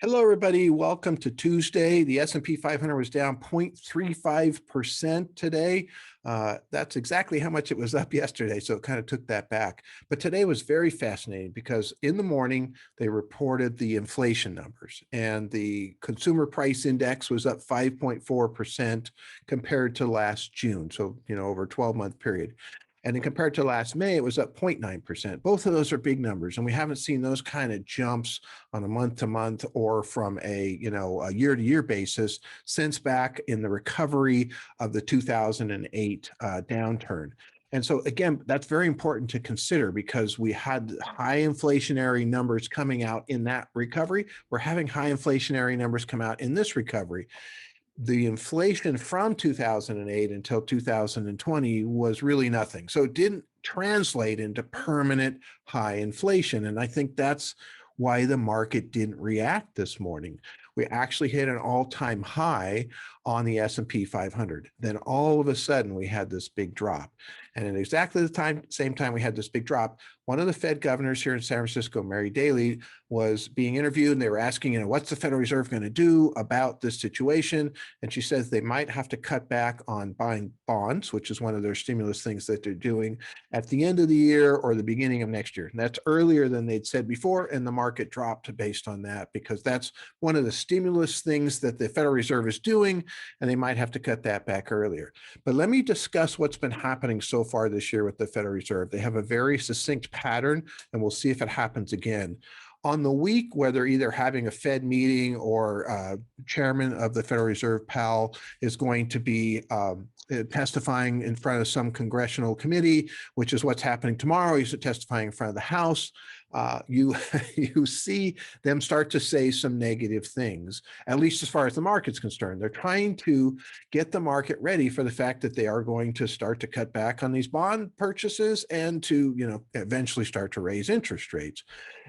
Hello, everybody. Welcome to Tuesday. The S&P 500 was down 0.35% today. That's exactly how much it was up yesterday, so it kind of took that back. But today was very fascinating because in the morning, they reported the inflation numbers, and the consumer price index was up 5.4% compared to last June, so, over a 12-month period. And then compared to last May, it was up 0.9%. Both of those are big numbers, and we haven't seen those kind of jumps on a month-to-month or from a year-to-year basis since back in the recovery of the 2008 downturn. And so again, that's very important to consider because we had high inflationary numbers coming out in that recovery. We're having high inflationary numbers come out in this recovery. The inflation from 2008 until 2020 was really nothing. So it didn't translate into permanent high inflation. And I think that's why the market didn't react this morning. We actually hit an all-time high on the S&P 500. Then all of a sudden we had this big drop. And at exactly the same time we had this big drop, one of the Fed governors here in San Francisco, Mary Daly, was being interviewed, and they were asking, what's the Federal Reserve going to do about this situation? And she says they might have to cut back on buying bonds, which is one of their stimulus things that they're doing at the end of the year or the beginning of next year. And that's earlier than they'd said before, and the market dropped based on that because that's one of the stimulus things that the Federal Reserve is doing, and they might have to cut that back earlier. But let me discuss what's been happening so far this year with the Federal Reserve. They have a very succinct pattern, and we'll see if it happens again. On the week where they're either having a Fed meeting or chairman of the Federal Reserve, Powell, is going to be testifying in front of some congressional committee, which is what's happening tomorrow. He's testifying in front of the House. You see them start to say some negative things, at least as far as the market's concerned. They're trying to get the market ready for the fact that they are going to start to cut back on these bond purchases and to, eventually start to raise interest rates.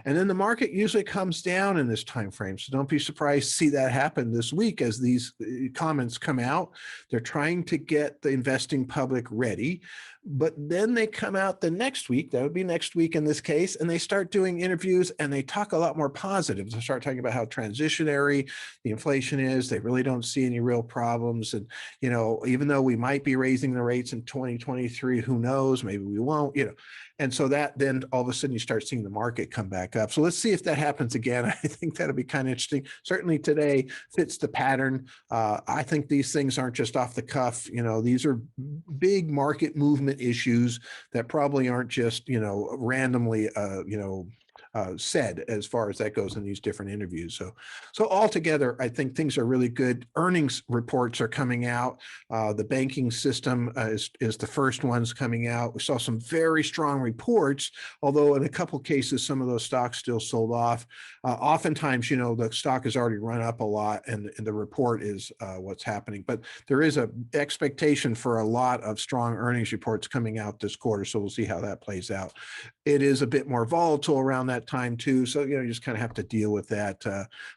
And then the market usually comes down in this time frame. So don't be surprised to see that happen this week as these comments come out. They're trying to get the investing public ready. But then they come out the next week, that would be next week in this case, and they start doing interviews and they talk a lot more positive. They start talking about how transitionary the inflation is. They really don't see any real problems. And, even though we might be raising the rates in 2023, who knows, maybe we won't, And so that then all of a sudden you start seeing the market come back up. So let's see if that happens again. I think that'll be kind of interesting. Certainly today fits the pattern. I think these things aren't just off the cuff. These are big market movement issues that probably aren't just, randomly, said as far as that goes in these different interviews. So altogether, I think things are really good. Earnings reports are coming out. The banking system is the first ones coming out. We saw some very strong reports, although in a couple cases, some of those stocks still sold off. Oftentimes, the stock has already run up a lot and the report is what's happening. But there is an expectation for a lot of strong earnings reports coming out this quarter. So we'll see how that plays out. It is a bit more volatile around that time too. So, you just kind of have to deal with that.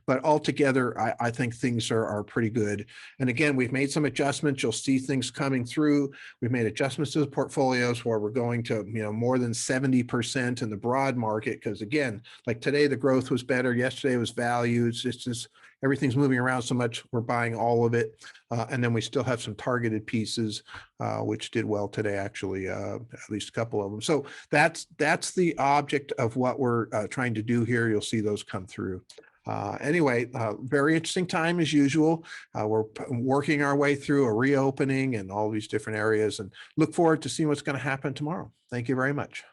But altogether, I think things are pretty good. And again, we've made some adjustments. You'll see things coming through. We've made adjustments to the portfolios where we're going to, more than 70% in the broad market. Because again, like today, the growth was better. Yesterday was value. It's just everything's moving around so much. We're buying all of it. And then we still have some targeted pieces, which did well today, actually, at least a couple of them. So that's the object of what we're trying to do here. You'll see those come through. Anyway, very interesting time as usual. We're working our way through a reopening and all these different areas and look forward to seeing what's going to happen tomorrow. Thank you very much.